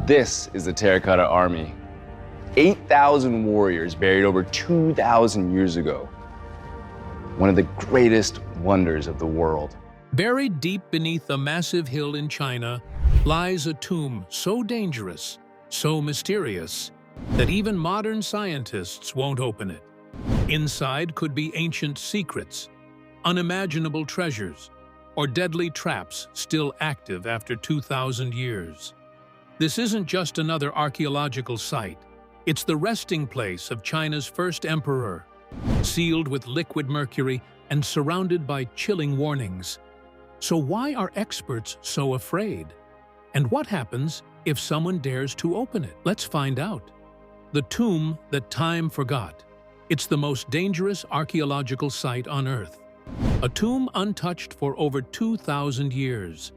This is the Terracotta Army. 8,000 warriors buried over 2,000 years ago. One of the greatest wonders of the world. Buried deep beneath a massive hill in China lies a tomb so dangerous, so mysterious, that even modern scientists won't open it. Inside could be ancient secrets, unimaginable treasures, or deadly traps still active after 2,000 years. This isn't just another archaeological site. It's the resting place of China's first emperor, sealed with liquid mercury and surrounded by chilling warnings. So why are experts so afraid? And what happens if someone dares to open it? Let's find out. The tomb that time forgot. It's the most dangerous archaeological site on Earth. A tomb untouched for over 2,000 years,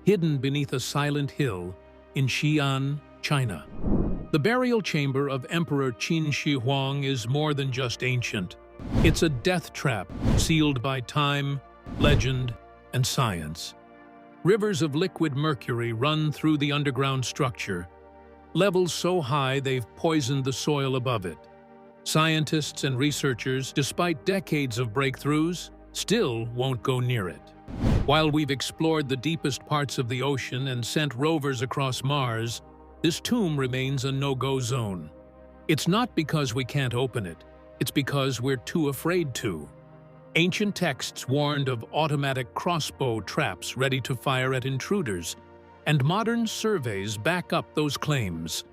hidden beneath a silent hill in Xi'an, China. The burial chamber of Emperor Qin Shi Huang is more than just ancient. It's a death trap sealed by time, legend, and science. Rivers of liquid mercury run through the underground structure, levels so high they've poisoned the soil above it. Scientists and researchers, despite decades of breakthroughs, still won't go near it. While we've explored the deepest parts of the ocean and sent rovers across Mars, this tomb remains a no-go zone. It's not because we can't open it, it's because we're too afraid to. Ancient texts warned of automatic crossbow traps ready to fire at intruders, and modern surveys back up those claims.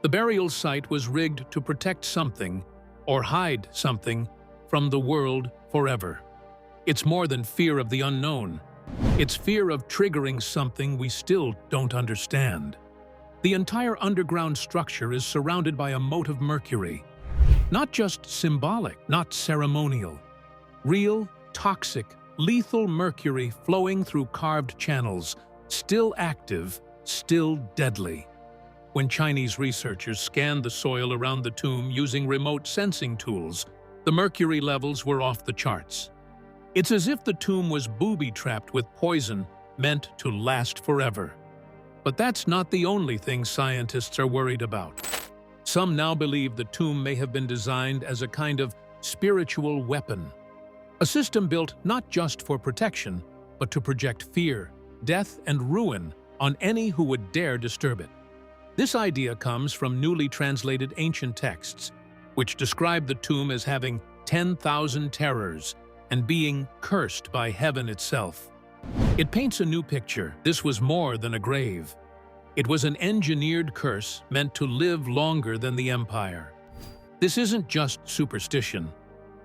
The burial site was rigged to protect something, or hide something, from the world forever. It's more than fear of the unknown. It's fear of triggering something we still don't understand. The entire underground structure is surrounded by a moat of mercury. Not just symbolic, not ceremonial. Real, toxic, lethal mercury flowing through carved channels, still active, still deadly. When Chinese researchers scanned the soil around the tomb using remote sensing tools, the mercury levels were off the charts. It's as if the tomb was booby-trapped with poison meant to last forever. But that's not the only thing scientists are worried about. Some now believe the tomb may have been designed as a kind of spiritual weapon. A system built not just for protection, but to project fear, death, and ruin on any who would dare disturb it. This idea comes from newly translated ancient texts, which describe the tomb as having 10,000 terrors and being cursed by heaven itself. It paints a new picture. This was more than a grave. It was an engineered curse meant to live longer than the empire. This isn't just superstition.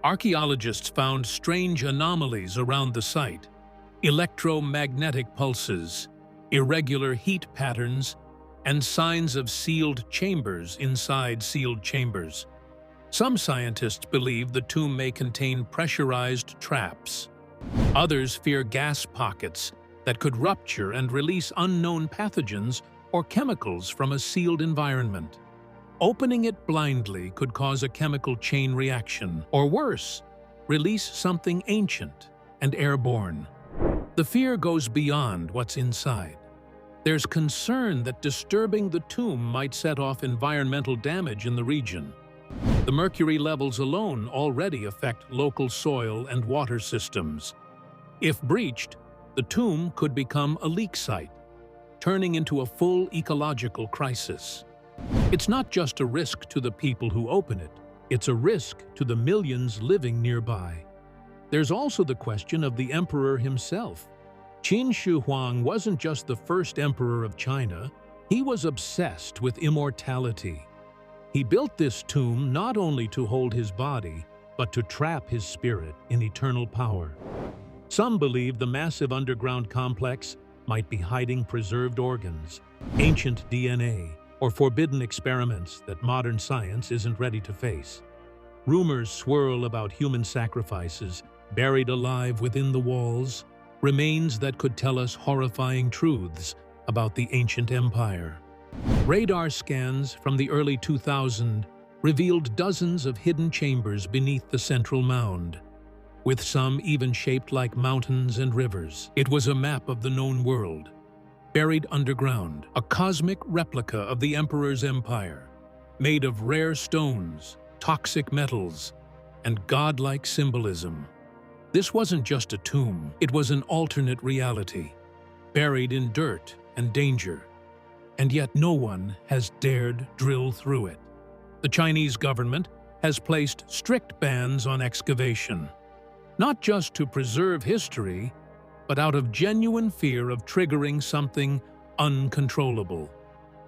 Archaeologists found strange anomalies around the site: electromagnetic pulses, irregular heat patterns, and signs of sealed chambers inside sealed chambers. Some scientists believe the tomb may contain pressurized traps. Others fear gas pockets that could rupture and release unknown pathogens or chemicals from a sealed environment. Opening it blindly could cause a chemical chain reaction, or worse, release something ancient and airborne. The fear goes beyond what's inside. There's concern that disturbing the tomb might set off environmental damage in the region. The mercury levels alone already affect local soil and water systems. If breached, the tomb could become a leak site, turning into a full ecological crisis. It's not just a risk to the people who open it, it's a risk to the millions living nearby. There's also the question of the emperor himself. Qin Shi Huang wasn't just the first emperor of China, he was obsessed with immortality. He built this tomb not only to hold his body, but to trap his spirit in eternal power. Some believe the massive underground complex might be hiding preserved organs, ancient DNA, or forbidden experiments that modern science isn't ready to face. Rumors swirl about human sacrifices buried alive within the walls, remains that could tell us horrifying truths about the ancient empire. Radar scans from the early 2000s revealed dozens of hidden chambers beneath the central mound, with some even shaped like mountains and rivers. It was a map of the known world. Buried underground, a cosmic replica of the Emperor's empire, made of rare stones, toxic metals, and godlike symbolism. This wasn't just a tomb, it was an alternate reality, buried in dirt and danger, and yet no one has dared drill through it. The Chinese government has placed strict bans on excavation, not just to preserve history, but out of genuine fear of triggering something uncontrollable.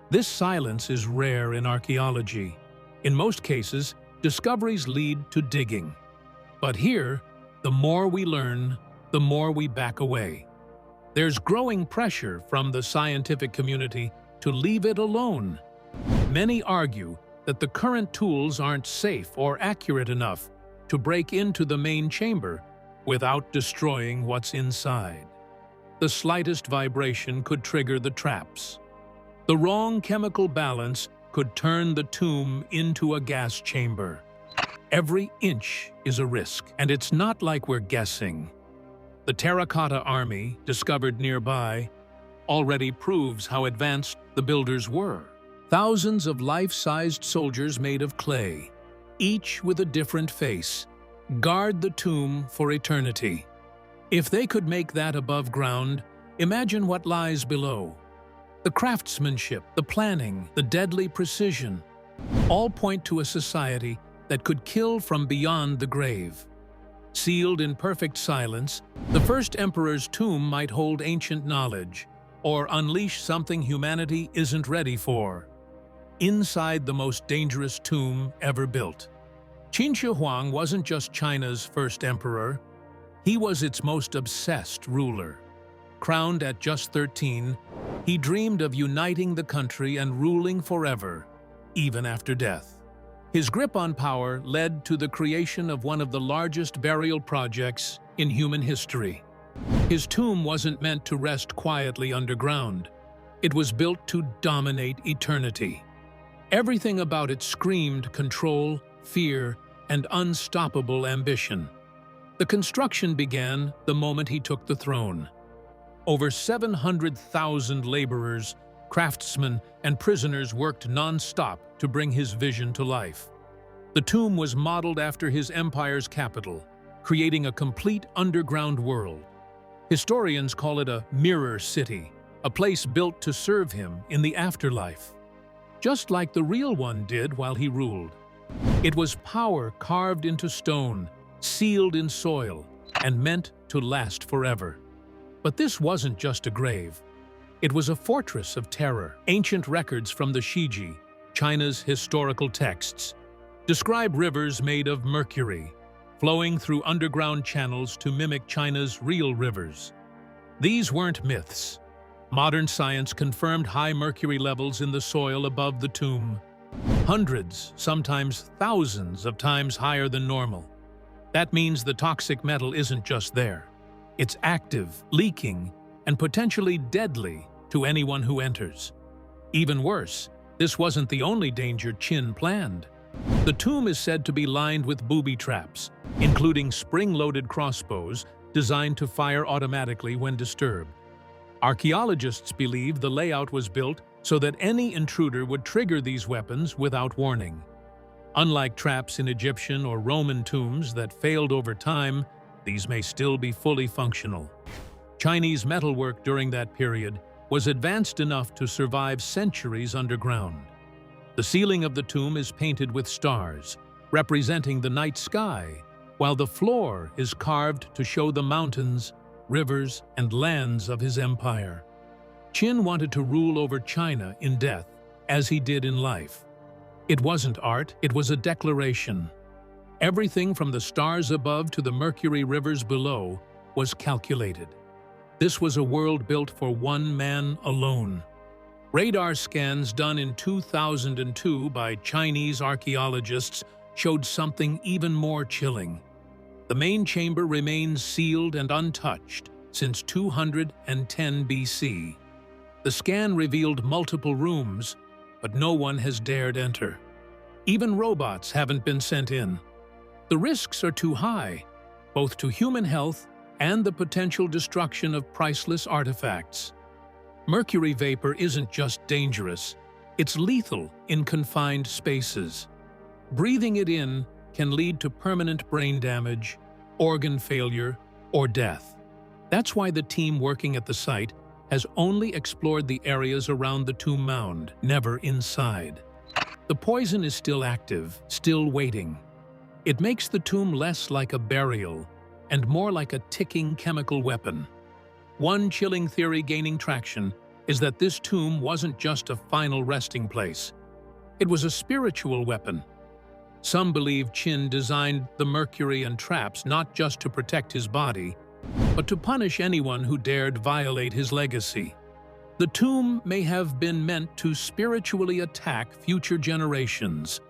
This silence is rare in archaeology. In most cases, discoveries lead to digging. But here, the more we learn, the more we back away. There's growing pressure from the scientific community to leave it alone. Many argue that the current tools aren't safe or accurate enough to break into the main chamber without destroying what's inside. The slightest vibration could trigger the traps. The wrong chemical balance could turn the tomb into a gas chamber. Every inch is a risk, and it's not like we're guessing. The terracotta army, discovered nearby, already proves how advanced the builders were. Thousands of life-sized soldiers made of clay, each with a different face, guard the tomb for eternity. If they could make that above ground, imagine what lies below. The craftsmanship, the planning, the deadly precision, all point to a society that could kill from beyond the grave. Sealed in perfect silence, the first emperor's tomb might hold ancient knowledge, or unleash something humanity isn't ready for. Inside the most dangerous tomb ever built. Qin Shi Huang wasn't just China's first emperor, he was its most obsessed ruler. Crowned at just 13, he dreamed of uniting the country and ruling forever, even after death. His grip on power led to the creation of one of the largest burial projects in human history. His tomb wasn't meant to rest quietly underground. It was built to dominate eternity. Everything about it screamed control, fear, and unstoppable ambition. The construction began the moment he took the throne. Over 700,000 laborers, craftsmen, and prisoners worked non-stop to bring his vision to life. The tomb was modeled after his empire's capital, creating a complete underground world. Historians call it a mirror city, a place built to serve him in the afterlife, just like the real one did while he ruled. It was power carved into stone, sealed in soil, and meant to last forever. But this wasn't just a grave. It was a fortress of terror. Ancient records from the Shiji, China's historical texts, describe rivers made of mercury, flowing through underground channels to mimic China's real rivers. These weren't myths. Modern science confirmed high mercury levels in the soil above the tomb, hundreds, sometimes thousands of times higher than normal. That means the toxic metal isn't just there. It's active, leaking, and potentially deadly to anyone who enters. Even worse, this wasn't the only danger Qin planned. The tomb is said to be lined with booby traps, including spring-loaded crossbows designed to fire automatically when disturbed. Archaeologists believe the layout was built so that any intruder would trigger these weapons without warning. Unlike traps in Egyptian or Roman tombs that failed over time, these may still be fully functional. Chinese metalwork during that period was advanced enough to survive centuries underground. The ceiling of the tomb is painted with stars, representing the night sky, while the floor is carved to show the mountains, rivers, and lands of his empire. Qin wanted to rule over China in death, as he did in life. It wasn't art, it was a declaration. Everything from the stars above to the mercury rivers below was calculated. This was a world built for one man alone. Radar scans done in 2002 by Chinese archaeologists showed something even more chilling. The main chamber remains sealed and untouched since 210 BC. The scan revealed multiple rooms, but no one has dared enter. Even robots haven't been sent in. The risks are too high, both to human health and the potential destruction of priceless artifacts. Mercury vapor isn't just dangerous, it's lethal in confined spaces. Breathing it in can lead to permanent brain damage, organ failure, or death. That's why the team working at the site has only explored the areas around the tomb mound, never inside. The poison is still active, still waiting. It makes the tomb less like a burial and more like a ticking chemical weapon. One chilling theory gaining traction is that this tomb wasn't just a final resting place. It was a spiritual weapon. Some believe Qin designed the mercury and traps not just to protect his body, but to punish anyone who dared violate his legacy. The tomb may have been meant to spiritually attack future generations.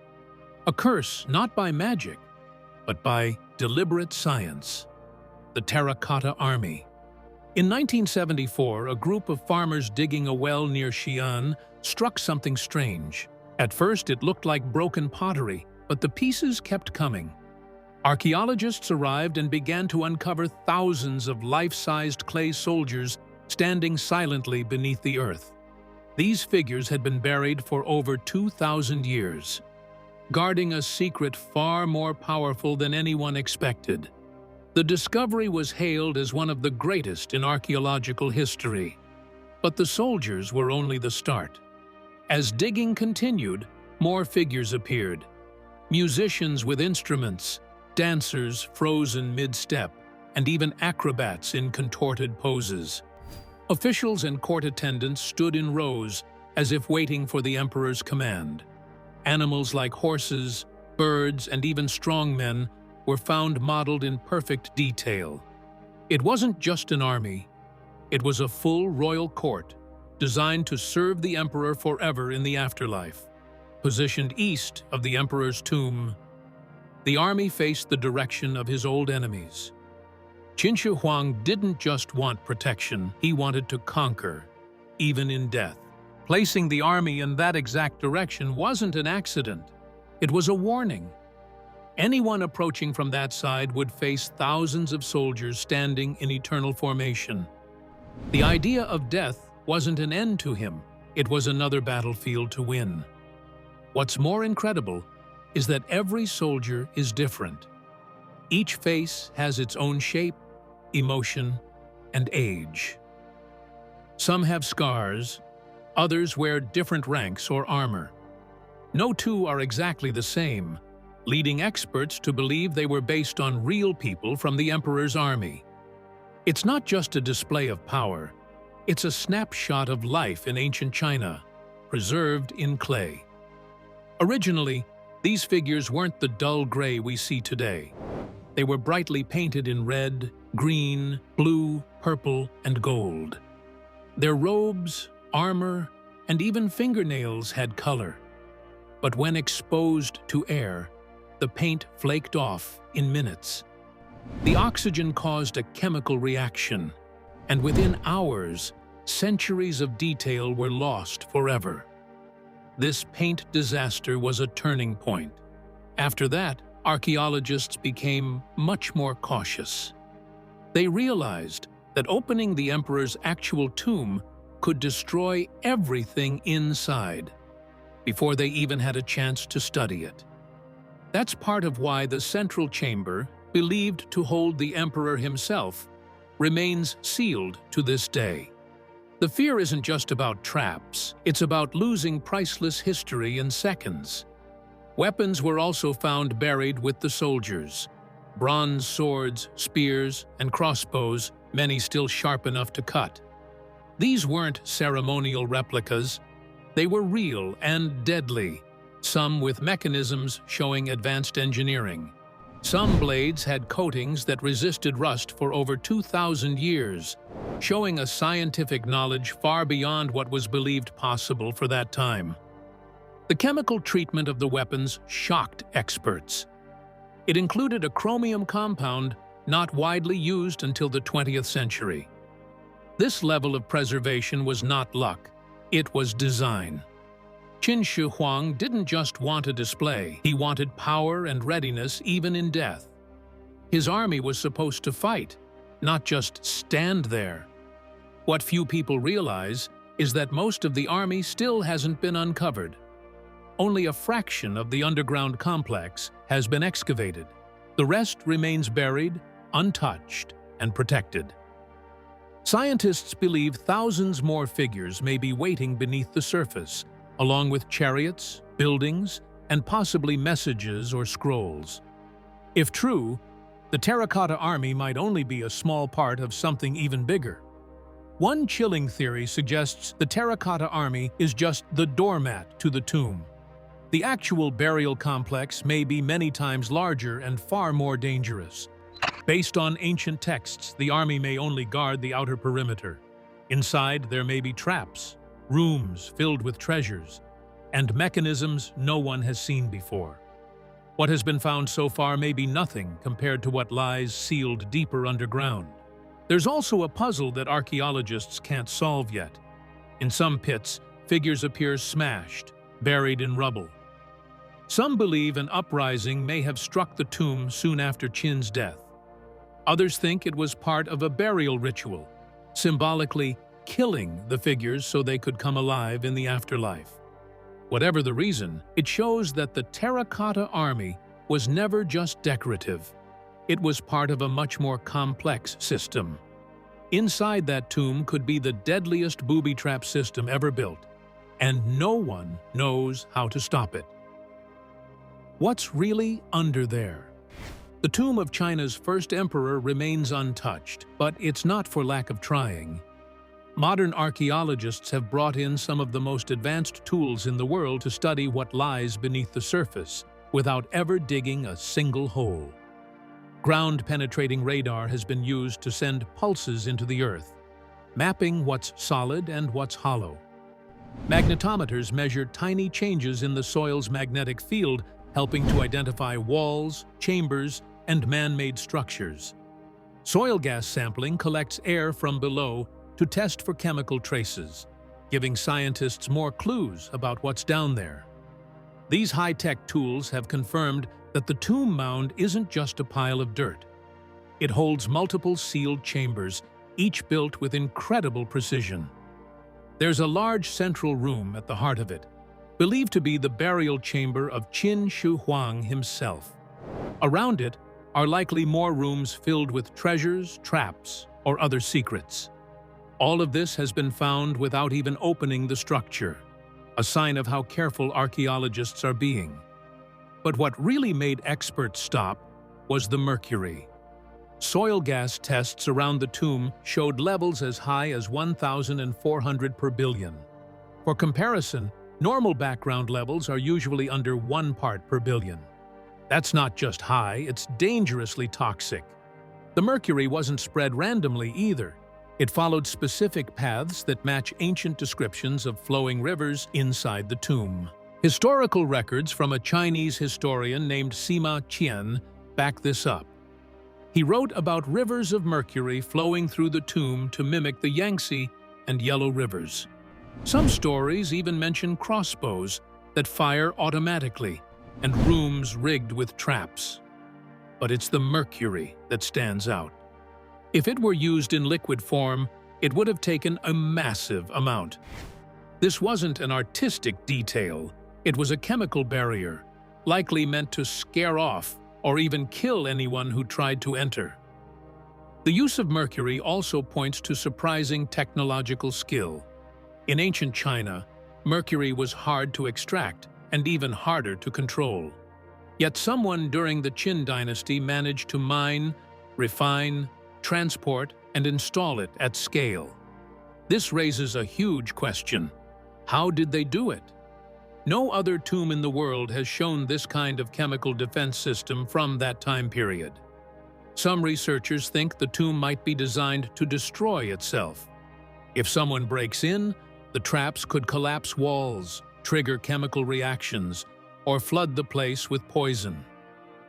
A curse not by magic, but by deliberate science. The Terracotta Army. In 1974, a group of farmers digging a well near Xi'an struck something strange. At first, it looked like broken pottery, but the pieces kept coming. Archaeologists arrived and began to uncover thousands of life-sized clay soldiers standing silently beneath the earth. These figures had been buried for over 2,000 years, guarding a secret far more powerful than anyone expected. The discovery was hailed as one of the greatest in archaeological history. But the soldiers were only the start. As digging continued, more figures appeared. Musicians with instruments, dancers frozen mid-step, and even acrobats in contorted poses. Officials and court attendants stood in rows as if waiting for the emperor's command. Animals like horses, birds, and even strong men were found modeled in perfect detail. It wasn't just an army. It was a full royal court designed to serve the emperor forever in the afterlife. Positioned east of the emperor's tomb, the army faced the direction of his old enemies. Qin Shi Huang didn't just want protection, he wanted to conquer, even in death. Placing the army in that exact direction wasn't an accident. It was a warning. Anyone approaching from that side would face thousands of soldiers standing in eternal formation. The idea of death wasn't an end to him, it was another battlefield to win. What's more incredible is that every soldier is different. Each face has its own shape, emotion, and age. Some have scars, others wear different ranks or armor. No two are exactly the same, leading experts to believe they were based on real people from the emperor's army. It's not just a display of power, it's a snapshot of life in ancient China, preserved in clay. Originally, these figures weren't the dull gray we see today. They were brightly painted in red, green, blue, purple, and gold. Their robes, armor, and even fingernails had color. But when exposed to air, the paint flaked off in minutes. The oxygen caused a chemical reaction, and within hours, centuries of detail were lost forever. This paint disaster was a turning point. After that, archaeologists became much more cautious. They realized that opening the emperor's actual tomb could destroy everything inside before they even had a chance to study it. That's part of why the central chamber, believed to hold the emperor himself, remains sealed to this day. The fear isn't just about traps, it's about losing priceless history in seconds. Weapons were also found buried with the soldiers. Bronze swords, spears, and crossbows, many still sharp enough to cut. These weren't ceremonial replicas. They were real and deadly, some with mechanisms showing advanced engineering. Some blades had coatings that resisted rust for over 2,000 years, showing a scientific knowledge far beyond what was believed possible for that time. The chemical treatment of the weapons shocked experts. It included a chromium compound not widely used until the 20th century. This level of preservation was not luck, it was design. Qin Shi Huang didn't just want a display, he wanted power and readiness even in death. His army was supposed to fight, not just stand there. What few people realize is that most of the army still hasn't been uncovered. Only a fraction of the underground complex has been excavated. The rest remains buried, untouched, and protected. Scientists believe thousands more figures may be waiting beneath the surface, along with chariots, buildings, and possibly messages or scrolls. If true, the terracotta army might only be a small part of something even bigger. One chilling theory suggests the terracotta army is just the doormat to the tomb. The actual burial complex may be many times larger and far more dangerous. Based on ancient texts, the army may only guard the outer perimeter. Inside, there may be traps, rooms filled with treasures, and mechanisms no one has seen before. What has been found so far may be nothing compared to what lies sealed deeper underground. There's also a puzzle that archaeologists can't solve yet. In some pits, figures appear smashed, buried in rubble. Some believe an uprising may have struck the tomb soon after Qin's death. Others think it was part of a burial ritual, symbolically killing the figures so they could come alive in the afterlife. Whatever the reason, it shows that the terracotta army was never just decorative. It was part of a much more complex system. Inside that tomb could be the deadliest booby trap system ever built, and no one knows how to stop it. What's really under there? The tomb of China's first emperor remains untouched, but it's not for lack of trying. Modern archaeologists have brought in some of the most advanced tools in the world to study what lies beneath the surface, without ever digging a single hole. Ground-penetrating radar has been used to send pulses into the earth, mapping what's solid and what's hollow. Magnetometers measure tiny changes in the soil's magnetic field, helping to identify walls, chambers, and man-made structures. Soil gas sampling collects air from below to test for chemical traces, giving scientists more clues about what's down there. These high-tech tools have confirmed that the tomb mound isn't just a pile of dirt. It holds multiple sealed chambers, each built with incredible precision. There's a large central room at the heart of it, believed to be the burial chamber of Qin Shi Huang himself. Around it are likely more rooms filled with treasures, traps, or other secrets. All of this has been found without even opening the structure, a sign of how careful archaeologists are being. But what really made experts stop was the mercury. Soil gas tests around the tomb showed levels as high as 1,400 per billion. For comparison, normal background levels are usually under 1 part per billion. That's not just high, it's dangerously toxic. The mercury wasn't spread randomly either. It followed specific paths that match ancient descriptions of flowing rivers inside the tomb. Historical records from a Chinese historian named Sima Qian back this up. He wrote about rivers of mercury flowing through the tomb to mimic the Yangtze and Yellow rivers. Some stories even mention crossbows that fire automatically and rooms rigged with traps. But it's the mercury that stands out. If it were used in liquid form, it would have taken a massive amount. This wasn't an artistic detail. It was a chemical barrier, likely meant to scare off or even kill anyone who tried to enter. The use of mercury also points to surprising technological skill. In ancient China, mercury was hard to extract and even harder to control. Yet someone during the Qin dynasty managed to mine, refine, transport, and install it at scale. This raises a huge question. How did they do it? No other tomb in the world has shown this kind of chemical defense system from that time period. Some researchers think the tomb might be designed to destroy itself. If someone breaks in, the traps could collapse walls, trigger chemical reactions, or flood the place with poison.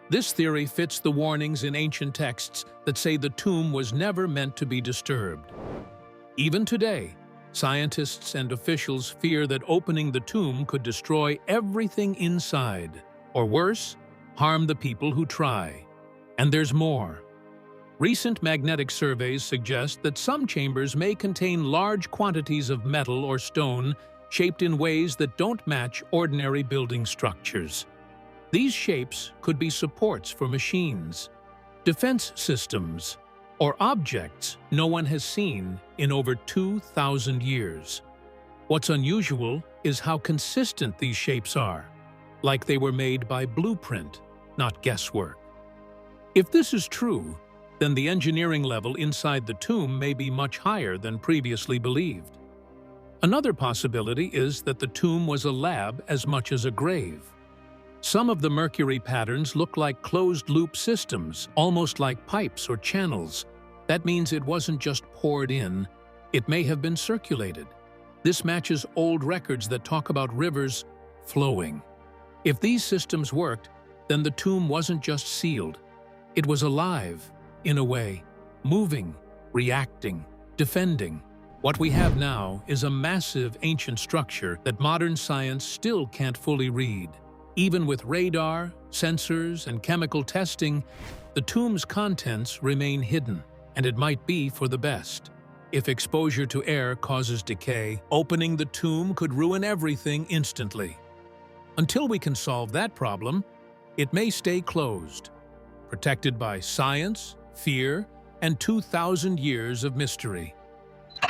This theory fits the warnings in ancient texts that say the tomb was never meant to be disturbed. Even today, scientists and officials fear that opening the tomb could destroy everything inside, or worse, harm the people who try. And there's more. Recent magnetic surveys suggest that some chambers may contain large quantities of metal or stone shaped in ways that don't match ordinary building structures. These shapes could be supports for machines, defense systems, or objects no one has seen in over 2,000 years. What's unusual is how consistent these shapes are, like they were made by blueprint, not guesswork. If this is true, then the engineering level inside the tomb may be much higher than previously believed. Another possibility is that the tomb was a lab as much as a grave. Some of the mercury patterns look like closed-loop systems, almost like pipes or channels. That means it wasn't just poured in, it may have been circulated. This matches old records that talk about rivers flowing. If these systems worked, then the tomb wasn't just sealed. It was alive, in a way, moving, reacting, defending. What we have now is a massive ancient structure that modern science still can't fully read. Even with radar, sensors, and chemical testing, the tomb's contents remain hidden, and it might be for the best. If exposure to air causes decay, opening the tomb could ruin everything instantly. Until we can solve that problem, it may stay closed, protected by science, fear, and 2,000 years of mystery.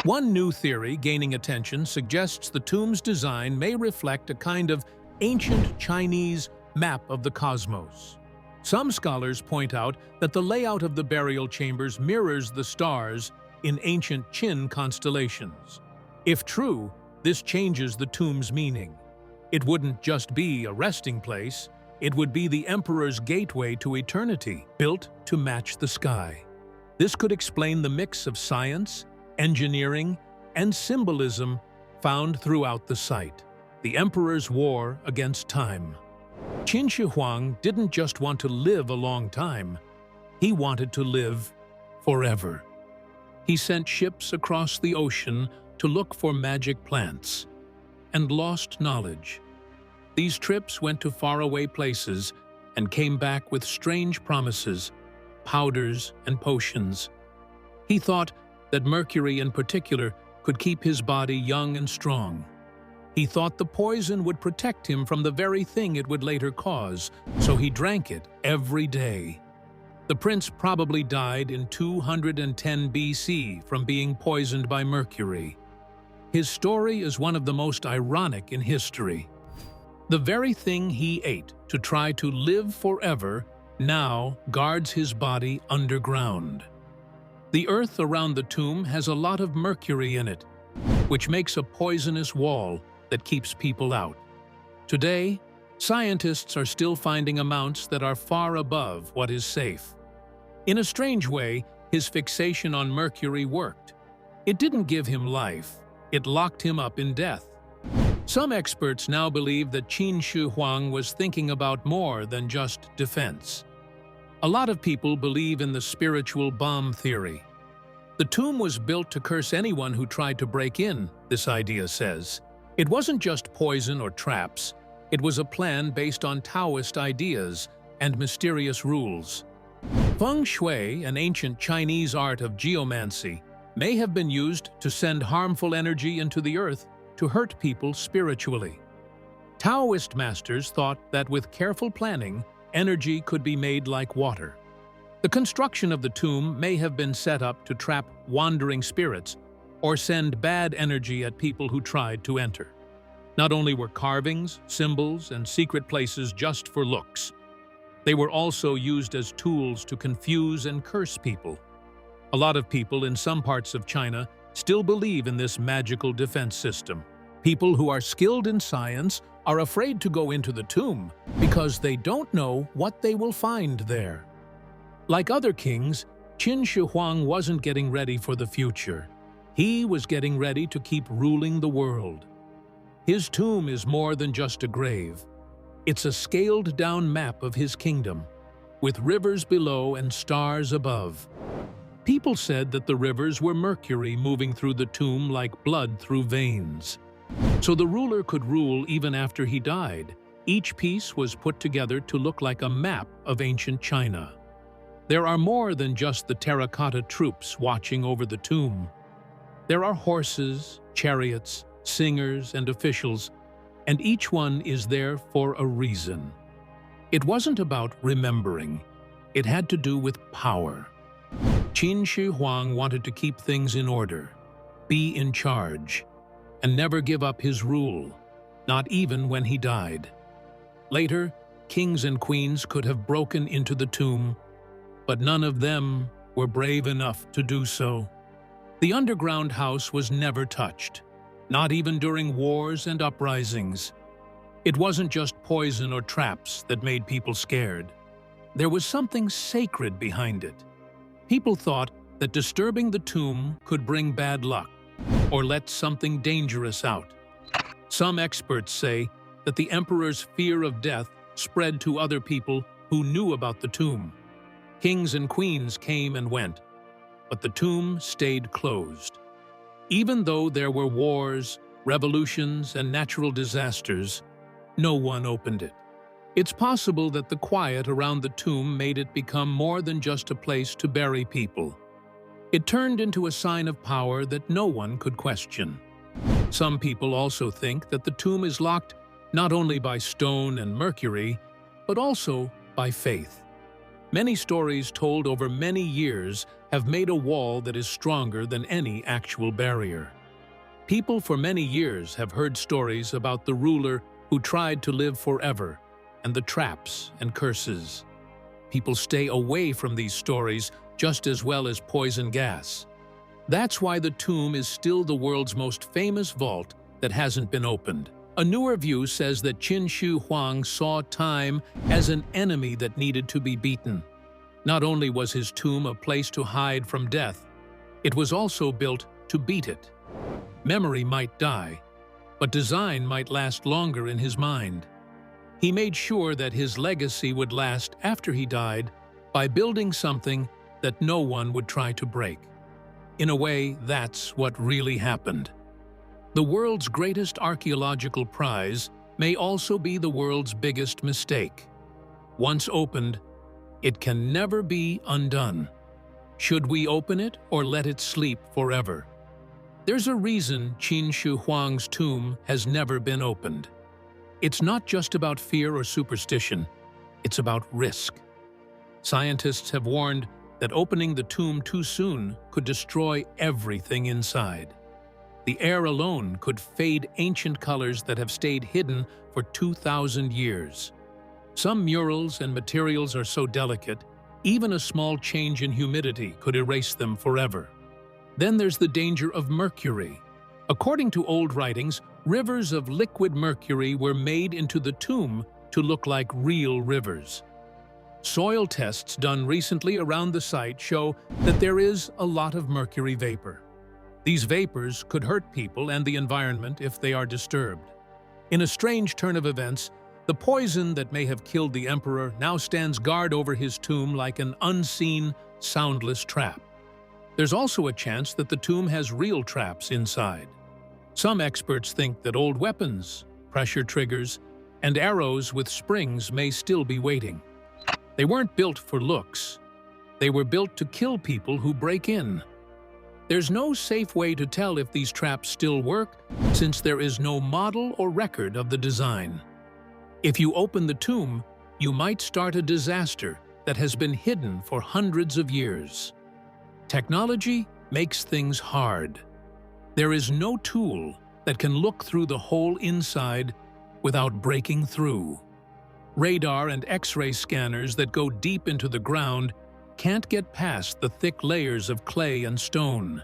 One new theory gaining attention suggests the tomb's design may reflect a kind of ancient Chinese map of the cosmos. Some scholars point out that the layout of the burial chambers mirrors the stars in ancient Qin constellations. If true, this changes the tomb's meaning. It wouldn't just be a resting place, it would be the emperor's gateway to eternity, built to match the sky. This could explain the mix of science, engineering, and symbolism found throughout the site. The emperor's war against time. Qin Shi Huang didn't just want to live a long time, he wanted to live forever. He sent ships across the ocean to look for magic plants and lost knowledge. These trips went to faraway places and came back with strange promises, powders and potions. He thought that mercury in particular could keep his body young and strong. He thought the poison would protect him from the very thing it would later cause, so he drank it every day. The prince probably died in 210 BC from being poisoned by mercury. His story is one of the most ironic in history. The very thing he ate to try to live forever now guards his body underground. The earth around the tomb has a lot of mercury in it, which makes a poisonous wall that keeps people out. Today, scientists are still finding amounts that are far above what is safe. In a strange way, his fixation on mercury worked. It didn't give him life, it locked him up in death. Some experts now believe that Qin Shi Huang was thinking about more than just defense. A lot of people believe in the spiritual bomb theory. The tomb was built to curse anyone who tried to break in, this idea says. It wasn't just poison or traps, it was a plan based on Taoist ideas and mysterious rules. Feng Shui, an ancient Chinese art of geomancy, may have been used to send harmful energy into the earth to hurt people spiritually. Taoist masters thought that with careful planning, energy could be made like water. The construction of the tomb may have been set up to trap wandering spirits or send bad energy at people who tried to enter. Not only were carvings, symbols, and secret places just for looks, they were also used as tools to confuse and curse people. A lot of people in some parts of China still believe in this magical defense system. People who are skilled in science are afraid to go into the tomb because they don't know what they will find there. Like other kings, Qin Shi Huang wasn't getting ready for the future. He was getting ready to keep ruling the world. His tomb is more than just a grave. It's a scaled-down map of his kingdom, with rivers below and stars above. People said that the rivers were mercury moving through the tomb like blood through veins. So the ruler could rule even after he died. Each piece was put together to look like a map of ancient China. There are more than just the terracotta troops watching over the tomb. There are horses, chariots, singers, and officials, and each one is there for a reason. It wasn't about remembering. It had to do with power. Qin Shi Huang wanted to keep things in order, be in charge, and never give up his rule, not even when he died. Later, kings and queens could have broken into the tomb, but none of them were brave enough to do so. The underground house was never touched, not even during wars and uprisings. It wasn't just poison or traps that made people scared. There was something sacred behind it. People thought that disturbing the tomb could bring bad luck or let something dangerous out. Some experts say that the emperor's fear of death spread to other people who knew about the tomb. Kings and queens came and went, but the tomb stayed closed. Even though there were wars, revolutions, and natural disasters, no one opened it. It's possible that the quiet around the tomb made it become more than just a place to bury people. It turned into a sign of power that no one could question. Some people also think that the tomb is locked not only by stone and mercury, but also by faith. Many stories told over many years have made a wall that is stronger than any actual barrier. People for many years have heard stories about the ruler who tried to live forever, and the traps and curses. People stay away from these stories just as well as poison gas. That's why the tomb is still the world's most famous vault that hasn't been opened. A newer view says that Qin Shi Huang saw time as an enemy that needed to be beaten. Not only was his tomb a place to hide from death, it was also built to beat it. Memory might die, but design might last longer in his mind. He made sure that his legacy would last after he died by building something that no one would try to break. In a way, that's what really happened. The world's greatest archaeological prize may also be the world's biggest mistake. Once opened, it can never be undone. Should we open it or let it sleep forever? There's a reason Qin Shi Huang's tomb has never been opened. It's not just about fear or superstition, it's about risk. Scientists have warned that opening the tomb too soon could destroy everything inside. The air alone could fade ancient colors that have stayed hidden for 2,000 years. Some murals and materials are so delicate, even a small change in humidity could erase them forever. Then there's the danger of mercury. According to old writings, rivers of liquid mercury were made into the tomb to look like real rivers. Soil tests done recently around the site show that there is a lot of mercury vapor. These vapors could hurt people and the environment if they are disturbed. In a strange turn of events, the poison that may have killed the emperor now stands guard over his tomb like an unseen, soundless trap. There's also a chance that the tomb has real traps inside. Some experts think that old weapons, pressure triggers, and arrows with springs may still be waiting. They weren't built for looks. They were built to kill people who break in. There's no safe way to tell if these traps still work, since there is no model or record of the design. If you open the tomb, you might start a disaster that has been hidden for hundreds of years. Technology makes things hard. There is no tool that can look through the hole inside without breaking through. Radar and X-ray scanners that go deep into the ground can't get past the thick layers of clay and stone.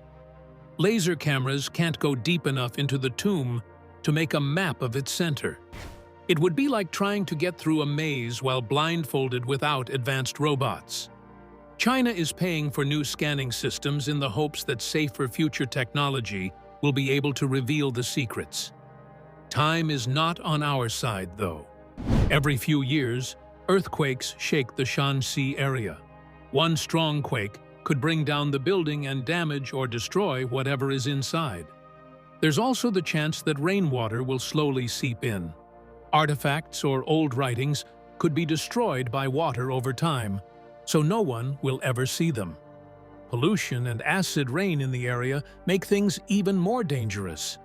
Laser cameras can't go deep enough into the tomb to make a map of its center. It would be like trying to get through a maze while blindfolded without advanced robots. China is paying for new scanning systems in the hopes that safer future technology will be able to reveal the secrets. Time is not on our side, though. Every few years, earthquakes shake the Shanxi area. One strong quake could bring down the building and damage or destroy whatever is inside. There's also the chance that rainwater will slowly seep in. Artifacts or old writings could be destroyed by water over time, so no one will ever see them. Pollution and acid rain in the area make things even more dangerous.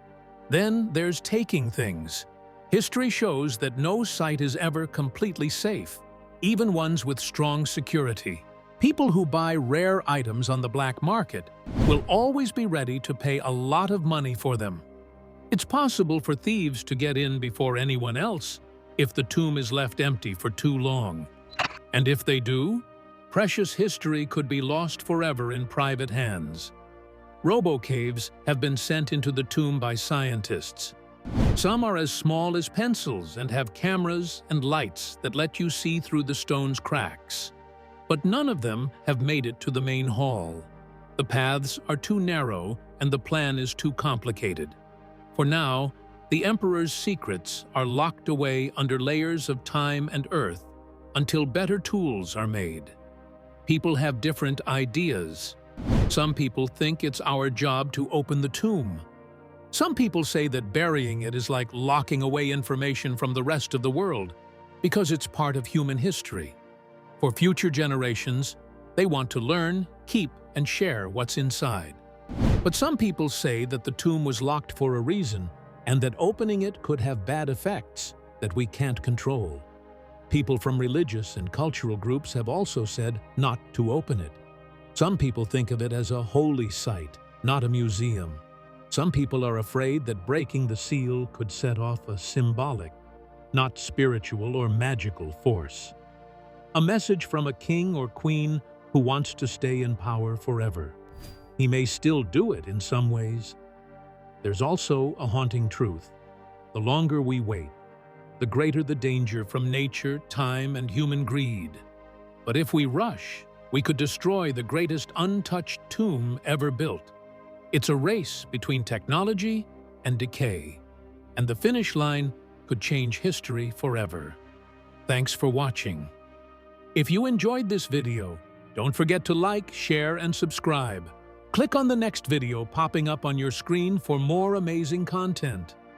Then there's taking things. History shows that no site is ever completely safe, even ones with strong security. People who buy rare items on the black market will always be ready to pay a lot of money for them. It's possible for thieves to get in before anyone else if the tomb is left empty for too long. And if they do, precious history could be lost forever in private hands. Robo-caves have been sent into the tomb by scientists. Some are as small as pencils and have cameras and lights that let you see through the stone's cracks. But none of them have made it to the main hall. The paths are too narrow and the plan is too complicated. For now, the Emperor's secrets are locked away under layers of time and earth until better tools are made. People have different ideas. Some people think it's our job to open the tomb. Some people say that burying it is like locking away information from the rest of the world because it's part of human history. For future generations, they want to learn, keep, and share what's inside. But some people say that the tomb was locked for a reason and that opening it could have bad effects that we can't control. People from religious and cultural groups have also said not to open it. Some people think of it as a holy site, not a museum. Some people are afraid that breaking the seal could set off a symbolic, not spiritual or magical force. A message from a king or queen who wants to stay in power forever. He may still do it in some ways. There's also a haunting truth. The longer we wait, the greater the danger from nature, time, and human greed. But if we rush, we could destroy the greatest untouched tomb ever built. It's a race between technology and decay, and the finish line could change history forever. Thanks for watching. If you enjoyed this video, don't forget to like, share, and subscribe. Click on the next video popping up on your screen for more amazing content.